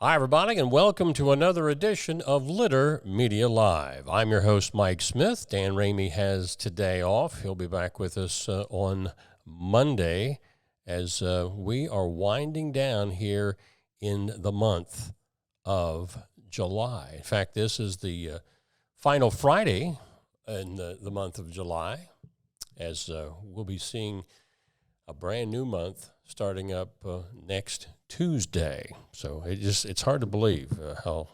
Hi, everybody, and welcome to another edition of Litter Media Live. I'm your host, Mike Smith. Dan Ramey has today off. He'll be back with us on Monday as we are winding down here in the month of July. In fact, this is the final Friday in the month of July, as we'll be seeing a brand new month starting up next Tuesday. So it's hard to believe how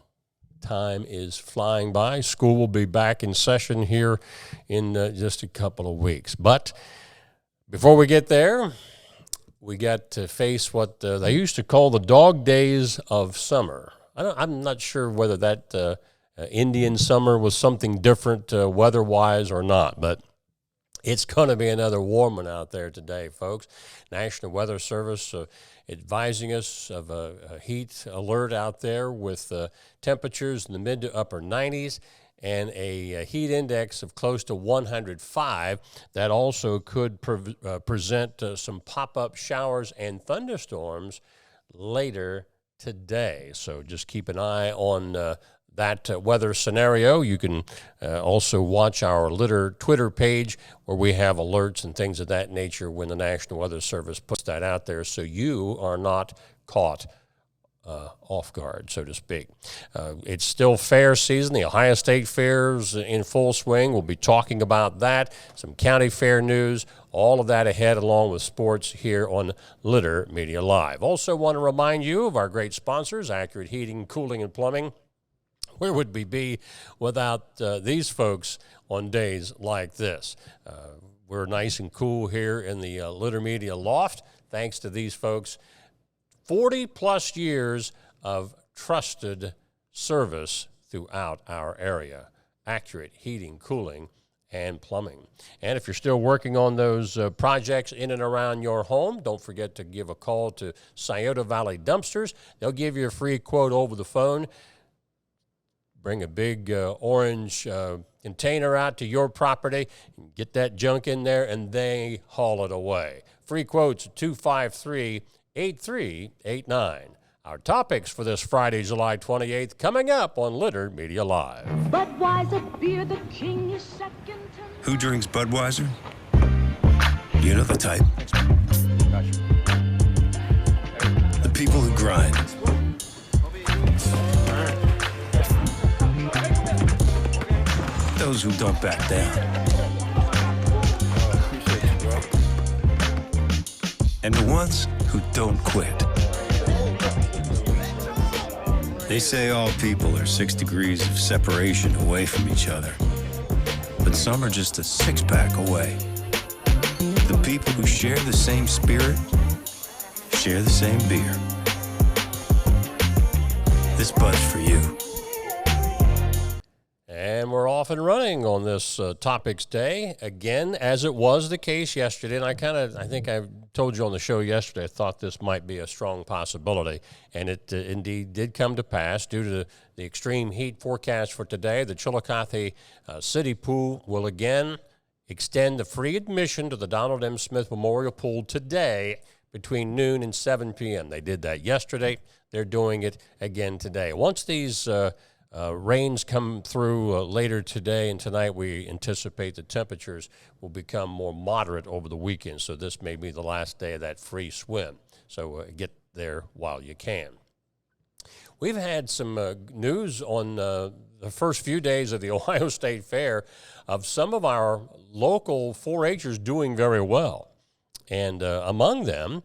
time is flying by. School will be back in session here in just a couple of weeks. But before we get there, we got to face what they used to call the dog days of summer. I'm not sure whether that Indian summer was something different weather-wise or not, but it's going to be another warm one out there today, folks. National Weather Service advising us of a heat alert out there with temperatures in the mid to upper 90s and a heat index of close to 105. That also could present some pop-up showers and thunderstorms later today. So just keep an eye on that weather scenario. You can also watch our Litter Twitter page where we have alerts and things of that nature when the National Weather Service puts that out there so you are not caught off guard, so to speak. It's still fair season. The Ohio State Fair's in full swing. We'll be talking about that, some county fair news, all of that ahead along with sports here on Litter Media Live. Also want to remind you of our great sponsors, Accurate Heating, Cooling, and Plumbing. Where would we be without these folks on days like this? We're nice and cool here in the Litter Media Loft, thanks to these folks. 40-plus years of trusted service throughout our area. Accurate Heating, Cooling, and Plumbing. And if you're still working on those projects in and around your home, don't forget to give a call to Scioto Valley Dumpsters. They'll give you a free quote over the phone. Bring a big orange container out to your property, get that junk in there, and they haul it away. Free quotes at 253-8389. Our topics for this Friday, July 28th, coming up on Litter Media Live. Budweiser beer, the king is second to none. Who drinks Budweiser? You know the type. The people who grind. Those who don't back down. And the ones who don't quit. They say all people are 6 degrees of separation away from each other. But some are just a six-pack away. The people who share the same spirit, share the same beer. This Bud's for you. And we're off and running on this Topics Day, again, as it was the case yesterday. And I think I told you on the show yesterday, I thought this might be a strong possibility. And it indeed did come to pass due to the extreme heat forecast for today. The Chillicothe City Pool will again extend the free admission to the Donald M. Smith Memorial Pool today between noon and 7 p.m. They did that yesterday. They're doing it again today. Once these rains come through later today and tonight, we anticipate the temperatures will become more moderate over the weekend. So this may be the last day of that free swim. So get there while you can. We've had some news on the first few days of the Ohio State Fair of some of our local 4-H'ers doing very well. And among them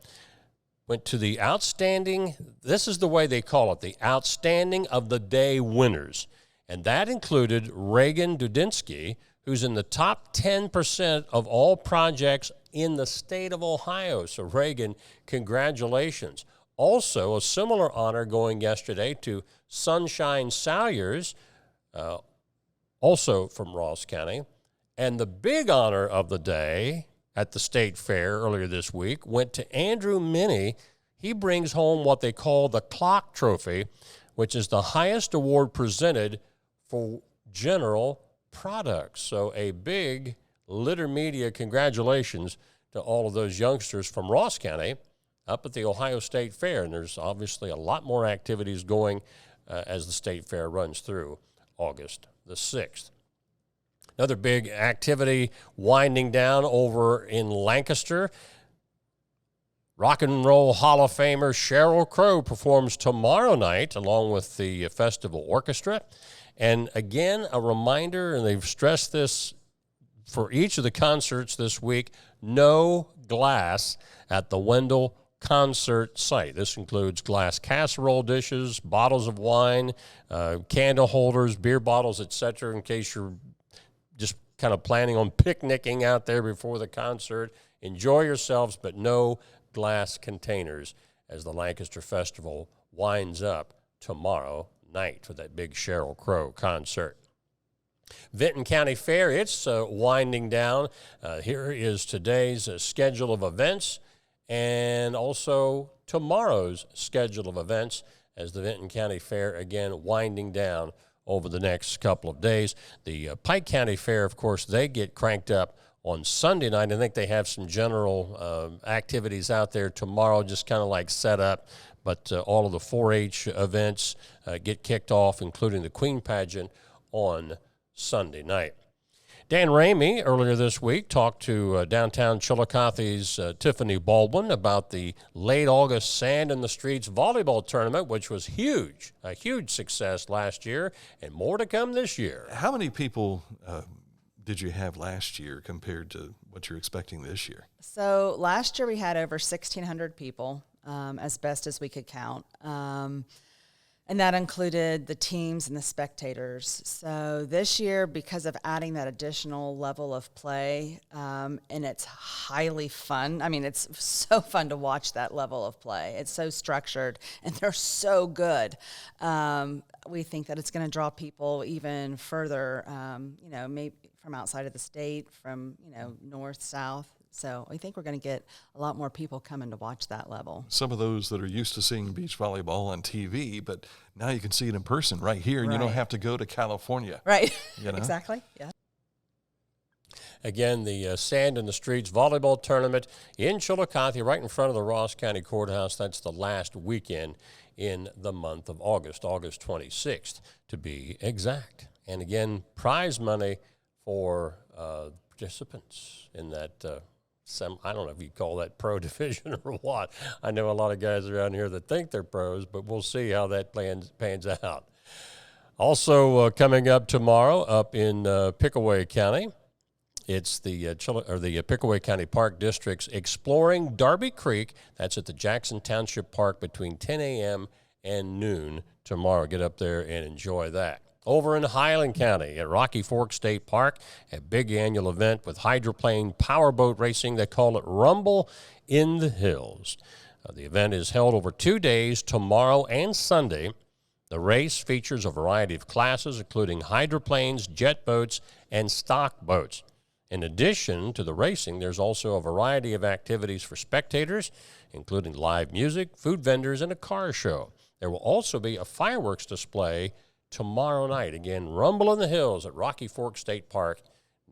went to the outstanding, this is the way they call it, the outstanding of the day winners. And that included Reagan Dudinsky, who's in the top 10% of all projects in the state of Ohio. So Reagan, congratulations. Also, a similar honor going yesterday to Sunshine Salyers, also from Ross County. And the big honor of the day at the state fair earlier this week went to Andrew Minnie. He brings home what they call the Clock Trophy, which is the highest award presented for general products. So a big Litter Media congratulations to all of those youngsters from Ross County up at the Ohio State Fair, and there's obviously a lot more activities going as the State Fair runs through August the 6th. Another big activity winding down over in Lancaster. Rock and Roll Hall of Famer Sheryl Crow performs tomorrow night along with the festival orchestra. And again, a reminder, and they've stressed this for each of the concerts this week, no glass at the Wendell concert site. This includes glass casserole dishes, bottles of wine, candle holders, beer bottles, etc., in case you're just kind of planning on picnicking out there before the concert. Enjoy yourselves, but no glass containers as the Lancaster Festival winds up tomorrow night for that big Sheryl Crow concert. Vinton County Fair, it's winding down. Here is today's schedule of events and also tomorrow's schedule of events as the Vinton County Fair, again, winding down over the next couple of days. The Pike County Fair, of course, they get cranked up on Sunday night. I think they have some general activities out there tomorrow, just kind of like set up. But all of the 4-H events get kicked off, including the Queen Pageant on Sunday night. Dan Ramey earlier this week talked to downtown Chillicothe's Tiffany Baldwin about the late August Sand in the Streets volleyball tournament, which was huge, a huge success last year, and more to come this year. How many people did you have last year compared to what you're expecting this year? So last year we had over 1,600 people, as best as we could count. And that included the teams and the spectators. So this year, because of adding that additional level of play, and it's highly fun. I mean, it's so fun to watch that level of play. It's so structured, and they're so good. We think that it's going to draw people even further, maybe from outside of the state, from, north, south. So I think we're going to get a lot more people coming to watch that level. Some of those that are used to seeing beach volleyball on TV, but now you can see it in person right here, and you don't have to go to California. Right, exactly, yeah. Again, the Sand in the Streets volleyball tournament in Chillicothe, right in front of the Ross County Courthouse. That's the last weekend in the month of August, August 26th to be exact. And again, prize money for participants in that I don't know if you call that pro division or what. I know a lot of guys around here that think they're pros, but we'll see how that pans out. Also coming up tomorrow up in Pickaway County, it's the Pickaway County Park District's Exploring Darby Creek. That's at the Jackson Township Park between 10 a.m. and noon tomorrow. Get up there and enjoy that. Over in Highland County at Rocky Fork State Park, a big annual event with hydroplane powerboat racing. They call it Rumble in the Hills. The event is held over 2 days, tomorrow and Sunday. The race features a variety of classes, including hydroplanes, jet boats, and stock boats. In addition to the racing, there's also a variety of activities for spectators, including live music, food vendors, and a car show. There will also be a fireworks display tomorrow night. Again, Rumble in the Hills at Rocky Fork State Park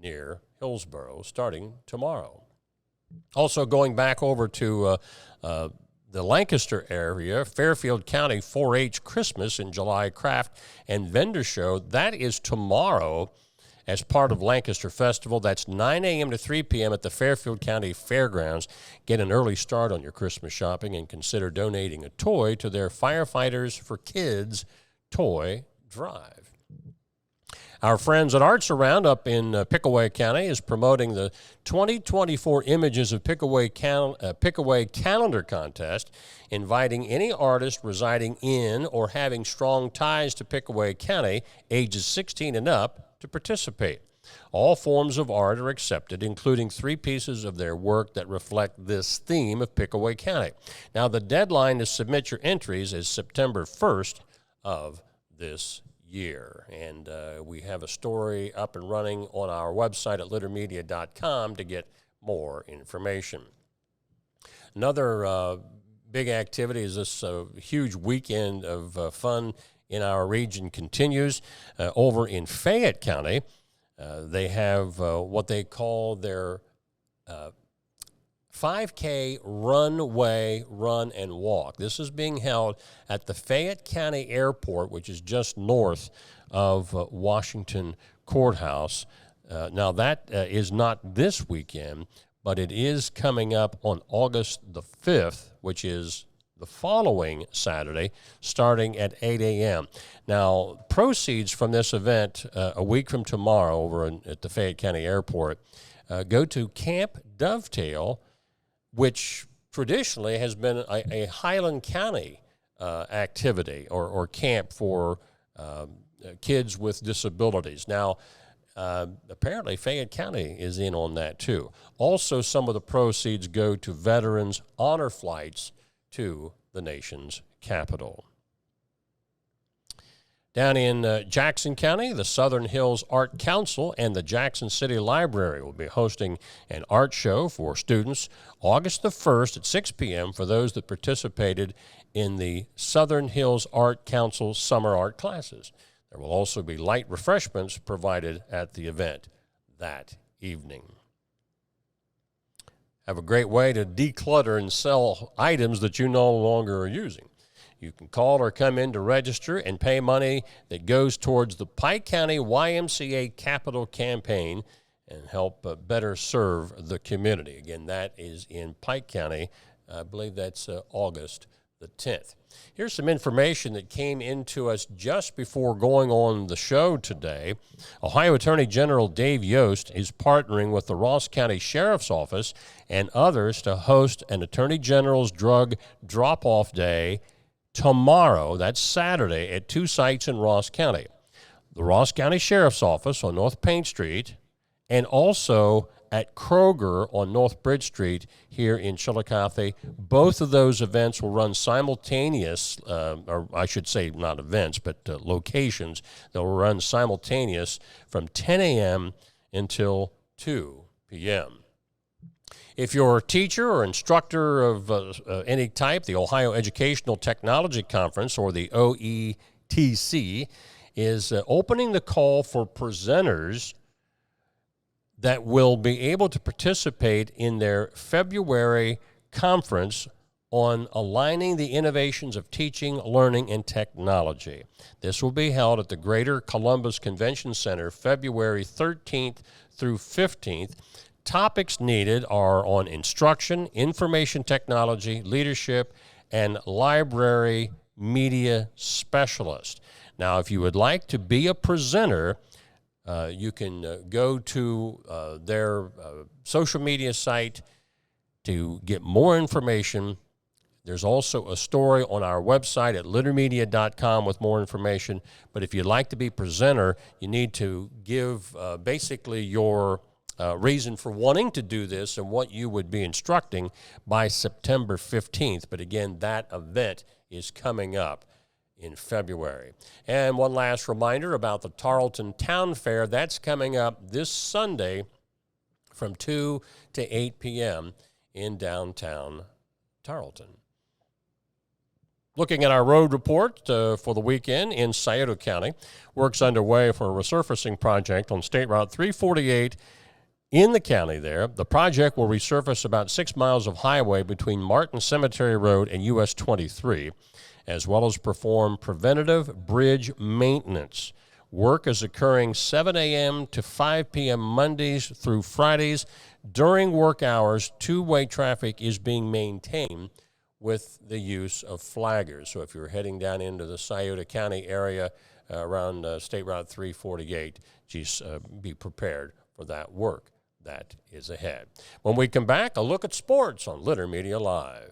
near Hillsboro, starting tomorrow. Also going back over to the Lancaster area, Fairfield County 4-H Christmas in July Craft and Vendor Show. That is tomorrow as part of Lancaster Festival. That's 9 a.m. to 3 p.m. at the Fairfield County Fairgrounds. Get an early start on your Christmas shopping and consider donating a toy to their Firefighters for Kids toy drive. Our friends at Arts Around up in Pickaway County is promoting the 2024 Images of Pickaway Calendar Contest, inviting any artist residing in or having strong ties to Pickaway County, ages 16 and up, to participate. All forms of art are accepted, including 3 pieces of their work that reflect this theme of Pickaway County. Now, the deadline to submit your entries is September 1st of this year. And we have a story up and running on our website at littermedia.com to get more information. Another big activity is this huge weekend of fun in our region continues. Over in Fayette County, they have what they call their 5K runway, run, and walk. This is being held at the Fayette County Airport, which is just north of Washington Courthouse. Now, that is not this weekend, but it is coming up on August the 5th, which is the following Saturday, starting at 8 a.m. Now, proceeds from this event a week from tomorrow over at the Fayette County Airport go to Camp Dovetail, which traditionally has been a Highland County activity or camp for kids with disabilities. Now, apparently Fayette County is in on that too. Also, some of the proceeds go to veterans' honor flights to the nation's capital. Down in Jackson County, the Southern Hills Art Council and the Jackson City Library will be hosting an art show for students August the 1st at 6 p.m. for those that participated in the Southern Hills Art Council summer art classes. There will also be light refreshments provided at the event that evening. Have a great way to declutter and sell items that you no longer are using. You can call or come in to register and pay money that goes towards the Pike County YMCA Capital Campaign and help better serve the community. Again, that is in Pike County. I believe that's August the 10th. Here's some information that came into us just before going on the show today. Ohio Attorney General Dave Yost is partnering with the Ross County Sheriff's Office and others to host an Attorney General's Drug Drop-Off Day tomorrow, that's Saturday, at two sites in Ross County. The Ross County Sheriff's Office on North Paint Street and also at Kroger on North Bridge Street here in Chillicothe. Both of those events will run simultaneous, or I should say not events, but locations. They'll run simultaneous from 10 a.m. until 2 p.m. If you're a teacher or instructor of any type, the Ohio Educational Technology Conference, or the OETC, is opening the call for presenters that will be able to participate in their February conference on aligning the innovations of teaching, learning, and technology. This will be held at the Greater Columbus Convention Center February 13th through 15th. Topics needed are on instruction, information technology, leadership, and library media specialist. Now, if you would like to be a presenter, you can go to their social media site to get more information. There's also a story on our website at littermedia.com with more information. But if you'd like to be presenter, you need to give basically your reason for wanting to do this and what you would be instructing by September 15th. But again, that event is coming up in February. And one last reminder about the Tarleton Town Fair. That's coming up this Sunday from 2 to 8 p.m. in downtown Tarleton. Looking at our road report for the weekend in Scioto County, work's underway for a resurfacing project on State Route 348 in the county there. The project will resurface about 6 miles of highway between Martin Cemetery Road and US 23, as well as perform preventative bridge maintenance. Work is occurring 7 a.m. to 5 p.m. Mondays through Fridays. During work hours, two-way traffic is being maintained with the use of flaggers. So if you're heading down into the Scioto County area around State Route 348, just be prepared for that work that is ahead. When we come back, a look at sports on Litter Media Live.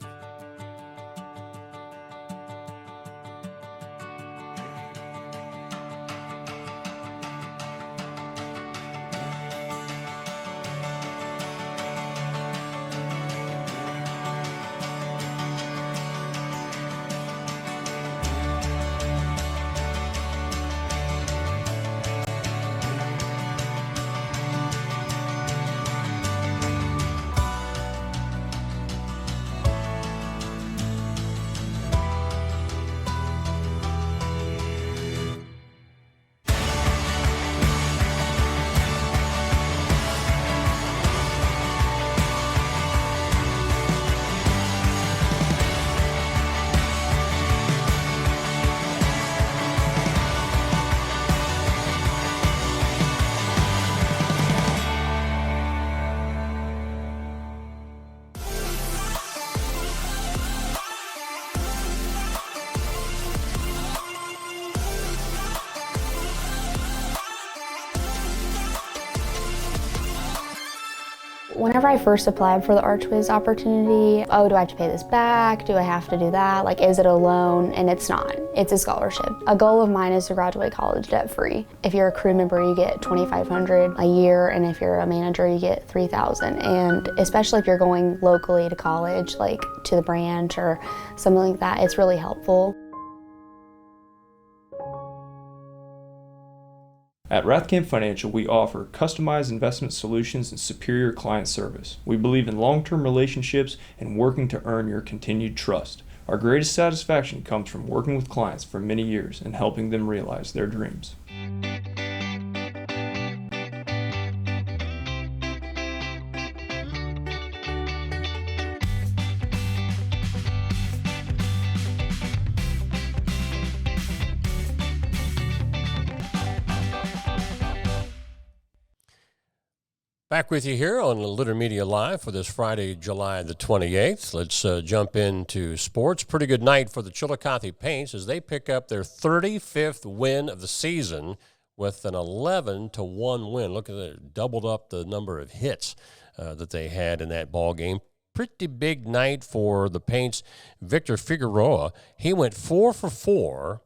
Whenever I first applied for the Archways opportunity, do I have to pay this back? Do I have to do that? Like, is it a loan? And it's not. It's a scholarship. A goal of mine is to graduate college debt-free. If you're a crew member, you get $2,500 a year, and if you're a manager, you get $3,000. And especially if you're going locally to college, like to the branch or something like that, it's really helpful. At Rathkamp Financial, we offer customized investment solutions and superior client service. We believe in long-term relationships and working to earn your continued trust. Our greatest satisfaction comes from working with clients for many years and helping them realize their dreams. Back with you here on Litter Media Live for this Friday, July the 28th. Let's jump into sports. Pretty good night for the Chillicothe Paints as they pick up their 35th win of the season with an 11-1 win. Look at that, doubled up the number of hits that they had in that ball game. Pretty big night for the Paints. Victor Figueroa, he went 4 for 4.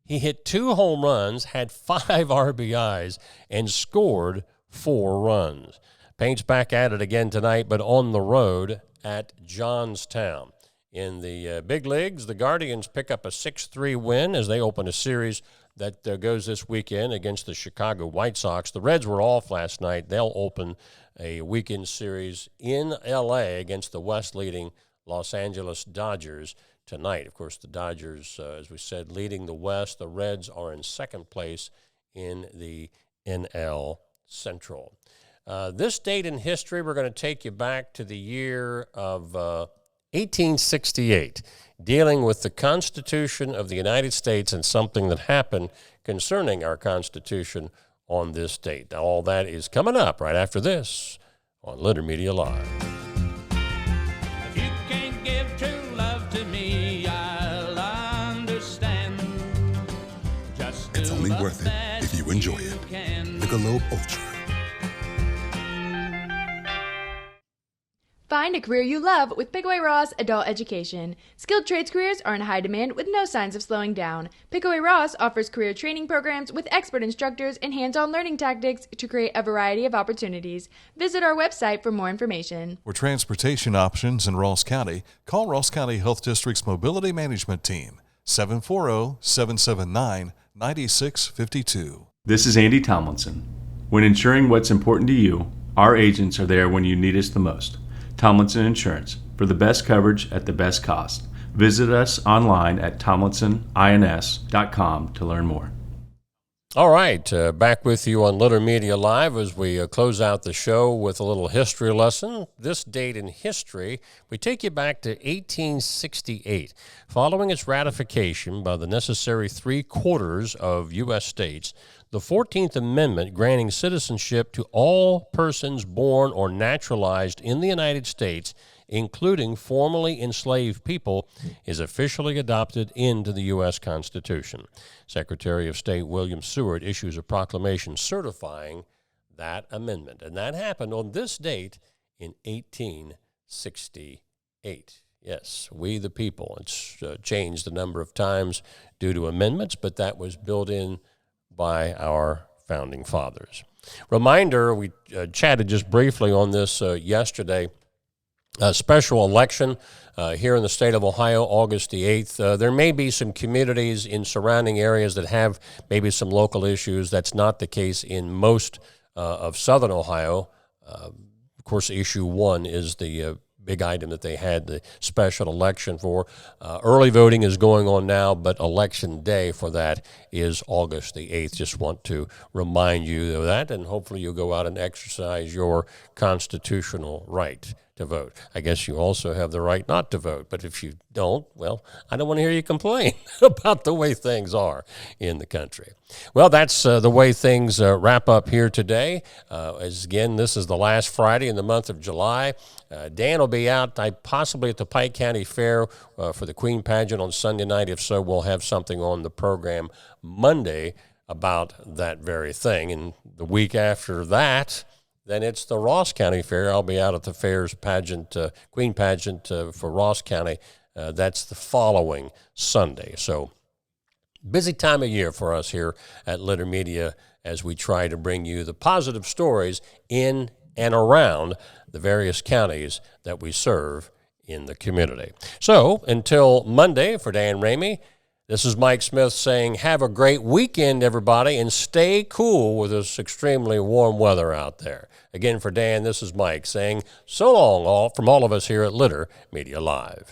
He hit 2 home runs, had 5 RBIs, and scored 4 runs. Paints back at it again tonight, but on the road at Johnstown. In the big leagues, the Guardians pick up a 6-3 win as they open a series that goes this weekend against the Chicago White Sox. The Reds were off last night. They'll open a weekend series in L.A. against the West-leading Los Angeles Dodgers tonight. Of course, the Dodgers, as we said, leading the West. The Reds are in second place in the NL Central. This date in history, we're going to take you back to the year of 1868, dealing with the Constitution of the United States and something that happened concerning our Constitution on this date. Now, all that is coming up right after this on Litter Media Live. If you can't give true love to me, I'll understand. Just it's only worth it if you enjoy it. Michelob Ultra. Find a career you love with Pickaway Ross Adult Education. Skilled trades careers are in high demand with no signs of slowing down. Pickaway Ross offers career training programs with expert instructors and hands-on learning tactics to create a variety of opportunities. Visit our website for more information. For transportation options in Ross County, call Ross County Health District's Mobility Management Team, 740-779-9652. This is Andy Tomlinson. When ensuring what's important to you, our agents are there when you need us the most. Tomlinson Insurance, for the best coverage at the best cost. Visit us online at tomlinsonins.com to learn more. All right, back with you on Litter Media Live as we close out the show with a little history lesson. This date in history, we take you back to 1868. Following its ratification by the necessary 3/4 of U.S. states, the 14th Amendment granting citizenship to all persons born or naturalized in the United States, including formerly enslaved people, is officially adopted into the U.S. Constitution. Secretary of State William Seward issues a proclamation certifying that amendment. And that happened on this date in 1868. Yes, we the people. It's changed a number of times due to amendments, but that was built in by our founding fathers. Reminder, we chatted just briefly on this yesterday. A special election here in the state of Ohio, August the 8th. There may be some communities in surrounding areas that have maybe some local issues. That's not the case in most of southern Ohio. Of course, issue 1 is the big item that they had the special election for. Early voting is going on now, but election day for that is August the 8th. Just want to remind you of that, and hopefully you'll go out and exercise your constitutional right to vote. I guess you also have the right not to vote, but if you don't, well, I don't want to hear you complain about the way things are in the country. Well, that's the way things wrap up here today. As again, this is the last Friday in the month of July. Dan will be out possibly at the Pike County Fair for the Queen Pageant on Sunday night. If so, we'll have something on the program Monday about that very thing. And the week after that then it's the Ross County Fair. I'll be out at the fair's pageant, Queen pageant for Ross County. That's the following Sunday. So busy time of year for us here at Litter Media as we try to bring you the positive stories in and around the various counties that we serve in the community. So until Monday, for Dan Ramey, this is Mike Smith saying have a great weekend, everybody, and stay cool with this extremely warm weather out there. Again, for Dan, this is Mike saying so long all from all of us here at Litter Media Live.